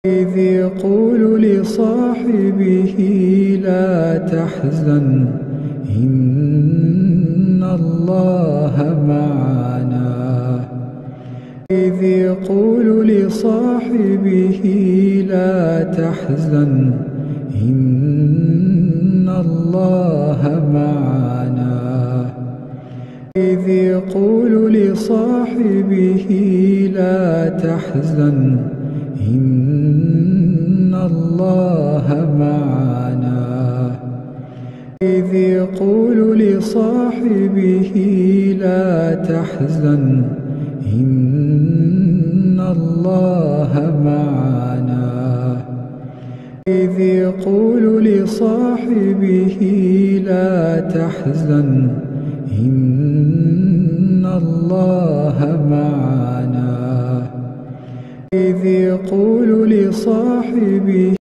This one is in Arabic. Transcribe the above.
إذ يقول لصاحبه لا تحزن إن الله معنا. إذ يقول لصاحبه لا تحزن إن الله معنا. إذ يقول لصاحبه لا تحزن إن الله معنا. إذ يقول لصاحبه لا تحزن إن الله معنا. إذ يقول لصاحبه لا تحزن إن الله معنا. إذ يقول لصاحبه